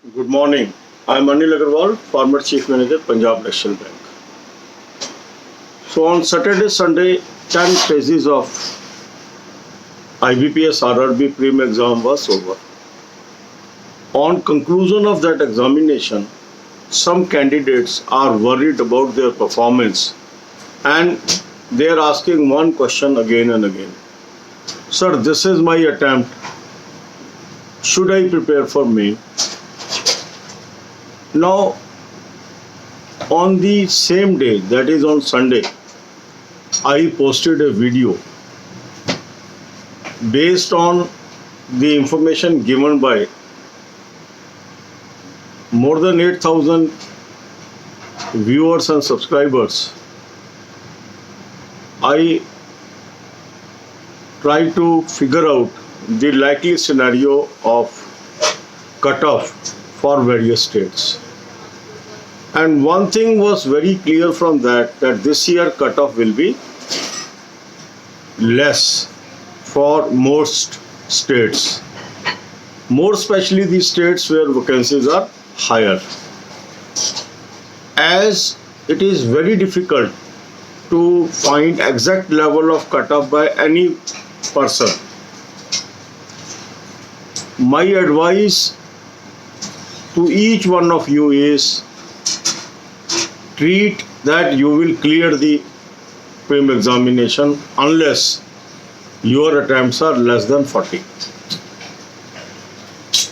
Good morning. I am Anil Agarwal, former Chief Manager, Punjab National Bank. So on Saturday, Sunday, 10 phases of IBPS RRB Prelim exam was over. On conclusion of that examination, some candidates are worried about their performance and they are asking one question again and again. Sir, this is my attempt. Should I prepare for me? Now, on the same day, that is on Sunday, I posted a video based on the information given by more than 8,000 viewers and subscribers. I tried to figure out the likely scenario of cutoff for various states. And one thing was very clear from that this year cutoff will be less for most states, more especially the states where vacancies are higher. As it is very difficult to find exact level of cutoff by any person, my advice to each one of you is treat that you will clear the prelim examination unless your attempts are less than 40.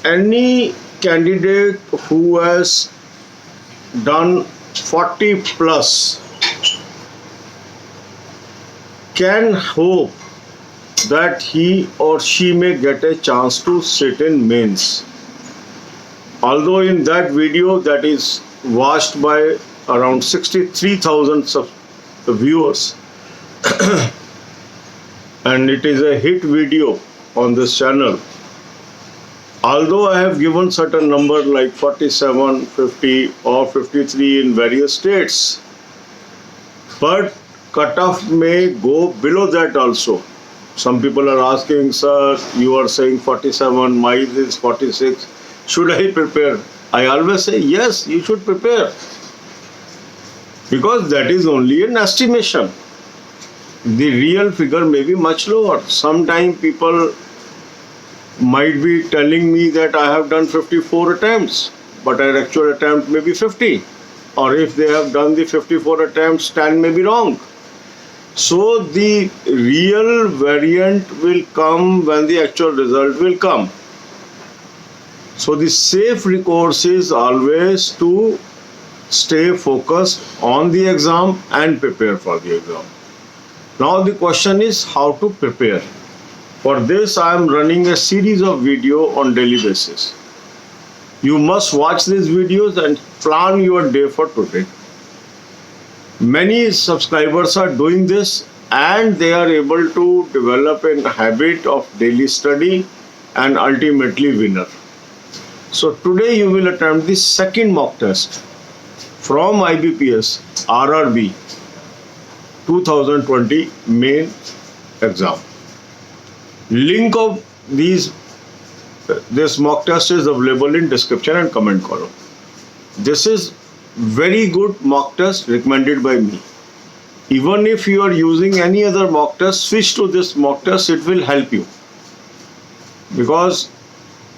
Any candidate who has done 40 plus can hope that he or she may get a chance to sit in mains. Although in that video that is watched by around 63,000 viewers and it is a hit video on this channel, although I have given certain number like 47, 50 or 53 in various states, but cutoff may go below that also. Some people are asking, sir, you are saying 47, mine is 46. Should I prepare? I always say, yes, you should prepare. Because that is only an estimation. The real figure may be much lower. Sometimes people might be telling me that I have done 54 attempts, but our actual attempt may be 50. Or if they have done the 54 attempts, 10 may be wrong. So the real variant will come when the actual result will come. So the safe recourse is always to stay focused on the exam and prepare for the exam. Now the question is how to prepare. For this I am running a series of videos on daily basis. You must watch these videos and plan your day for today. Many subscribers are doing this and they are able to develop a habit of daily study and ultimately winner. So today you will attempt the second mock test from IBPS RRB 2020 main exam. Link of this mock test is available in description and comment column. This is very good mock test recommended by me. Even if you are using any other mock test, switch to this mock test, it will help you. Because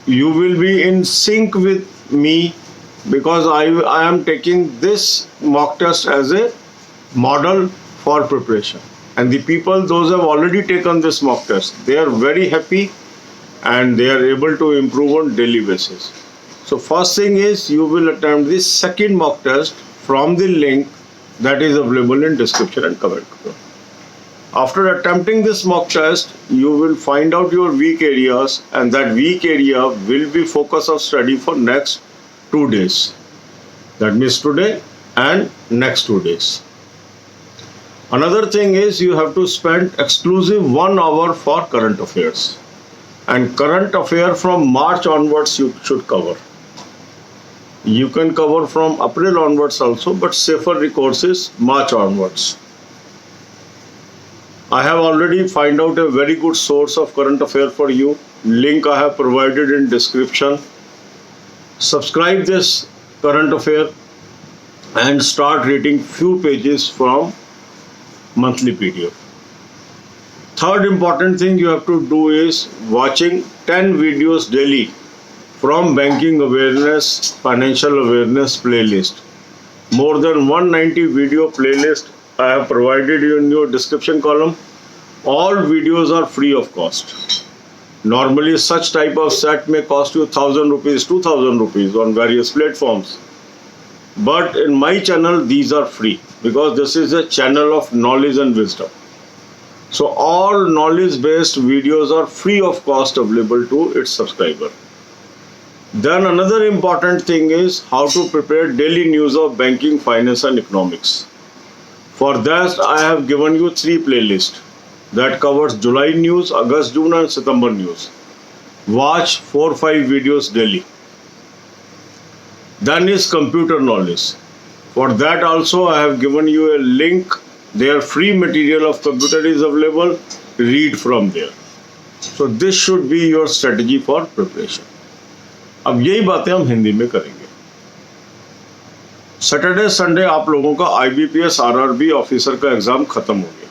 you will be in sync with me, because I am taking this mock test as a model for preparation. And the people, those who have already taken this mock test, they are very happy and they are able to improve on daily basis. So first thing is you will attempt this second mock test from the link that is available in description and comment. After attempting this mock test, you will find out your weak areas and that weak area will be focus of study for next 2 days. That means today and next 2 days. Another thing is you have to spend exclusive 1 hour for current affairs. And current affair from March onwards you should cover. You can cover from April onwards also, but safer recourse is March onwards. I have already find out a very good source of current affair for you. Link I have provided in description. subscribe this current affair and start reading few pages from monthly PDF. Third important thing you have to do is watching 10 videos daily from banking awareness, financial awareness playlist. More than 190 video playlist I have provided you in your description column. All videos are free of cost. Normally such type of set may cost you 1000 rupees, 2000 rupees on various platforms. But in my channel these are free because this is a channel of knowledge and wisdom. So all knowledge based videos are free of cost available to its subscriber. Then another important thing is how to prepare daily news of banking, finance and economics. For that I have given you 3 playlists that covers July news, August, June and September news. Watch 4-5 videos daily. Then is computer knowledge. For that also I have given you a link. Their free material of computer is available. Read from there. So this should be your strategy for preparation. अब यही बातें हम हिंदी में करेंगे. Saturday Sunday आप लोगों का IBPS RRB officer का एग्जाम खत्म हो गया.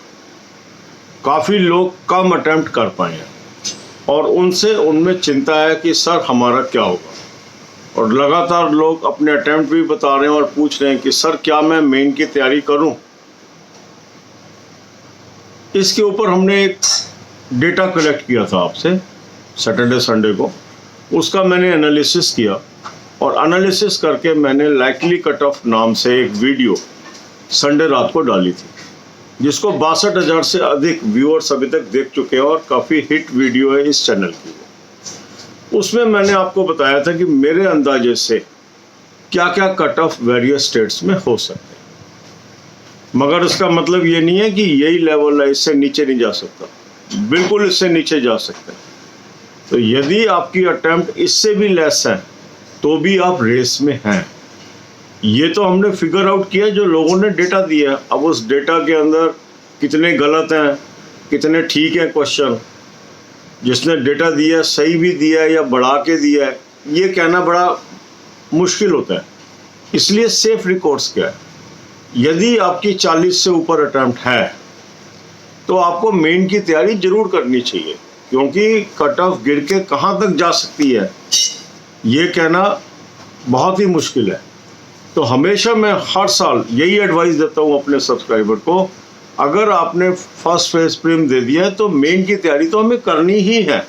काफ़ी लोग कम अटेम्प्ट कर पाए हैं और उनमें चिंता है कि सर हमारा क्या होगा. और लगातार लोग अपने अटेम्प्ट भी बता रहे हैं और पूछ रहे हैं कि सर क्या मैं मेन की तैयारी करूं. इसके ऊपर हमने एक डेटा कलेक्ट किया था आपसे सैटरडे संडे को. उसका मैंने एनालिसिस किया और एनालिसिस करके मैंने लाइकली कट ऑफ नाम से एक वीडियो संडे रात को डाली थी जिसको 62,000 से अधिक व्यूअर्स अभी तक देख चुके हैं और काफ़ी हिट वीडियो है इस चैनल की. उसमें मैंने आपको बताया था कि मेरे अंदाजे से क्या क्या कट ऑफ वेरियस स्टेट्स में हो सकते हैं. मगर इसका मतलब ये नहीं है कि यही लेवल है, इससे नीचे नहीं जा सकता. बिल्कुल इससे नीचे जा सकते हैं. तो यदि आपकी अटेम्प्ट इससे भी लेस है तो भी आप रेस में हैं. ये तो हमने फिगर आउट किया जो लोगों ने डेटा दिया. अब उस डेटा के अंदर कितने गलत हैं, कितने ठीक हैं क्वेश्चन, जिसने डेटा दिया सही भी दिया है या बढ़ा के दिया है, ये कहना बड़ा मुश्किल होता है. इसलिए सेफ रिकॉर्ड्स क्या है, यदि आपकी 40 से ऊपर अटेम्प्ट है तो आपको मेन की तैयारी जरूर करनी चाहिए, क्योंकि कट ऑफ गिर के कहाँ तक जा सकती है ये कहना बहुत ही मुश्किल है. तो हमेशा मैं हर साल यही एडवाइस देता हूँ अपने सब्सक्राइबर को, अगर आपने फर्स्ट फेज प्रीलिम दे दिया है तो मेन की तैयारी तो हमें करनी ही है.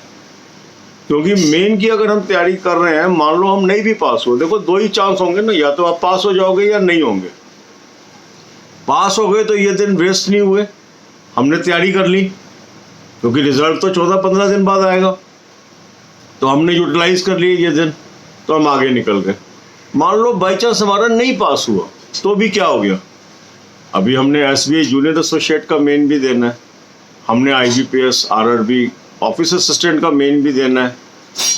क्योंकि मेन की अगर हम तैयारी कर रहे हैं, मान लो हम नहीं भी पास हो, देखो 2 ही चांस होंगे ना, या तो आप पास हो जाओगे या नहीं होंगे. पास हो गए तो ये दिन वेस्ट नहीं हुए, हमने तैयारी कर ली, क्योंकि रिजल्ट तो 14-15 दिन बाद आएगा. तो हमने यूटिलाइज कर लिए ये दिन, तो हम आगे निकल गए. मान लो बाई चांस हमारा नहीं पास हुआ तो भी क्या हो गया, अभी हमने SBI जूनियर एसोसिएट का मेन भी देना है, हमने IBPS RRB ऑफिस असिस्टेंट का मेन भी देना है,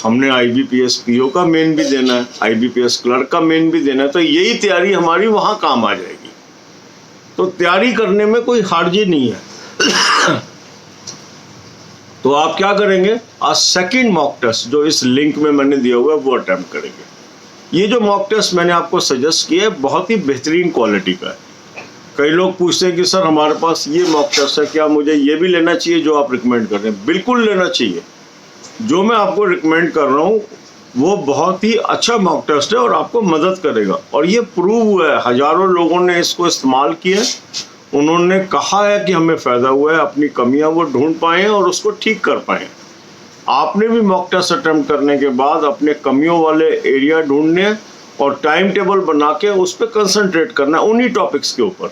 हमने IBPS PO का मेन भी देना है, IBPS क्लर्क का मेन भी देना है. तो यही तैयारी हमारी वहाँ काम आ जाएगी. तो तैयारी करने में कोई हर्ज नहीं है. तो आप क्या करेंगे, आज सेकंड मॉक टेस्ट जो इस लिंक में मैंने दिया हुआ है वो अटेम्प्ट करेंगे. ये जो मॉक टेस्ट मैंने आपको सजेस्ट किया है बहुत ही बेहतरीन क्वालिटी का है. कई लोग पूछते हैं कि सर हमारे पास ये मॉक टेस्ट है, क्या मुझे ये भी लेना चाहिए जो आप रिकमेंड कर रहे हैं. बिल्कुल लेना चाहिए. जो मैं आपको रिकमेंड कर रहा हूँ वो बहुत ही अच्छा मॉक टेस्ट है और आपको मदद करेगा. और ये प्रूव हुआ है, हज़ारों लोगों ने इसको इस्तेमाल किया, उन्होंने कहा है कि हमें फ़ायदा हुआ है, अपनी कमियां वो ढूंढ पाए हैं और उसको ठीक कर पाए. आपने भी मॉक टेस्ट अटेम्प्ट करने के बाद अपने कमियों वाले एरिया ढूंढने और टाइम टेबल बना के उस पर कंसंट्रेट करना है, उन्हीं टॉपिक्स के ऊपर.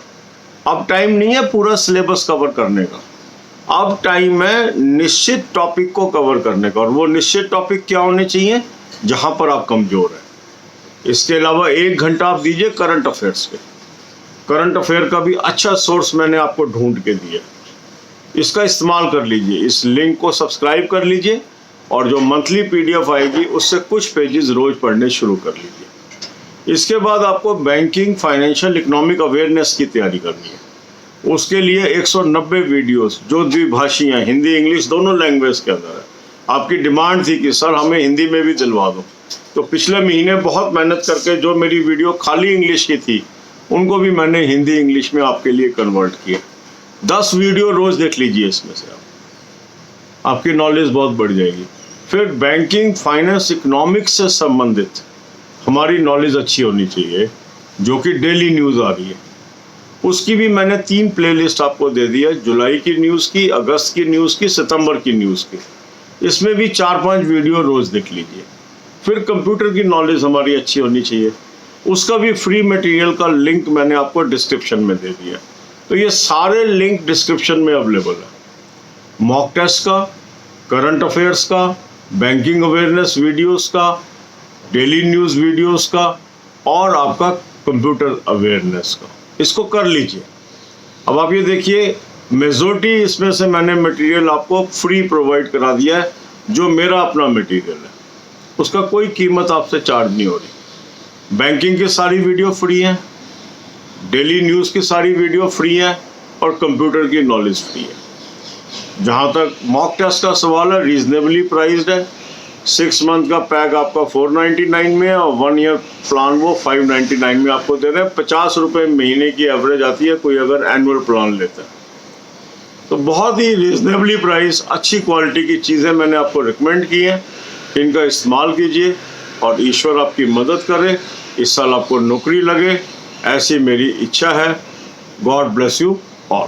अब टाइम नहीं है पूरा सिलेबस कवर करने का, अब टाइम है निश्चित टॉपिक को कवर करने का. और वो निश्चित टॉपिक क्या होने चाहिए, जहाँ पर आप कमज़ोर हैं. इसके अलावा 1 घंटा आप दीजिए करंट अफेयर्स पे. करंट अफेयर का भी अच्छा सोर्स मैंने आपको ढूंढ के दिया, इसका इस्तेमाल कर लीजिए. इस लिंक को सब्सक्राइब कर लीजिए और जो मंथली PDF आएगी उससे कुछ पेजेस रोज पढ़ने शुरू कर लीजिए. इसके बाद आपको बैंकिंग, फाइनेंशियल, इकोनॉमिक अवेयरनेस की तैयारी करनी है. उसके लिए 190 वीडियोस जो द्विभाषी हैं, हिंदी इंग्लिश दोनों लैंग्वेज के अंदर है. आपकी डिमांड थी कि सर हमें हिंदी में भी दिलवा दो, तो पिछले महीने बहुत मेहनत करके जो मेरी वीडियो खाली इंग्लिश की थी उनको भी मैंने हिंदी इंग्लिश में आपके लिए कन्वर्ट किया। 10 वीडियो रोज देख लीजिए, इसमें से आपकी नॉलेज बहुत बढ़ जाएगी। फिर बैंकिंग, फाइनेंस, इकोनॉमिक्स से संबंधित हमारी नॉलेज अच्छी होनी चाहिए, जो कि डेली न्यूज़ आ रही है। उसकी भी मैंने 3 प्लेलिस्ट आपको दे दी है, जुलाई की न्यूज़ की, अगस्त की न्यूज़ की, सितंबर की न्यूज़ की। इसमें भी 4-5 वीडियो रोज़ देख लीजिए। फिर कंप्यूटर की नॉलेज हमारी अच्छी होनी चाहिए, उसका भी फ्री मटेरियल का लिंक मैंने आपको डिस्क्रिप्शन में दे दिया। तो ये सारे लिंक डिस्क्रिप्शन में अवेलेबल है। मॉक टेस्ट का, करंट अफेयर्स का, बैंकिंग अवेयरनेस वीडियोस का, डेली न्यूज़ वीडियोस का और आपका कंप्यूटर अवेयरनेस का। इसको कर लीजिए। अब आप ये देखिए, मेजॉरिटी इसमें से मैंने मटेरियल आपको फ्री प्रोवाइड करा दिया है, जो मेरा अपना मटेरियल है, उसका कोई कीमत आपसे चार्ज नहीं हो रही। बैंकिंग की सारी वीडियो फ्री है, डेली न्यूज़ की सारी वीडियो फ्री है और कंप्यूटर की नॉलेज फ्री है। जहाँ तक मॉक टेस्ट का सवाल है, रीजनेबली प्राइस्ड है। 6 मंथ का पैक आपका 499 में है और 1 ईयर प्लान वो 599 में आपको दे रहे हैं। 50 रुपये महीने की एवरेज आती है कोई अगर एनुअल प्लान लेता है। तो बहुत ही रीजनेबली प्राइस, अच्छी क्वालिटी की चीज़ें मैंने आपको रिकमेंड की हैं। इनका इस्तेमाल कीजिए और ईश्वर आपकी मदद करे, इस साल आपको नौकरी लगे, ऐसी मेरी इच्छा है। God bless you all.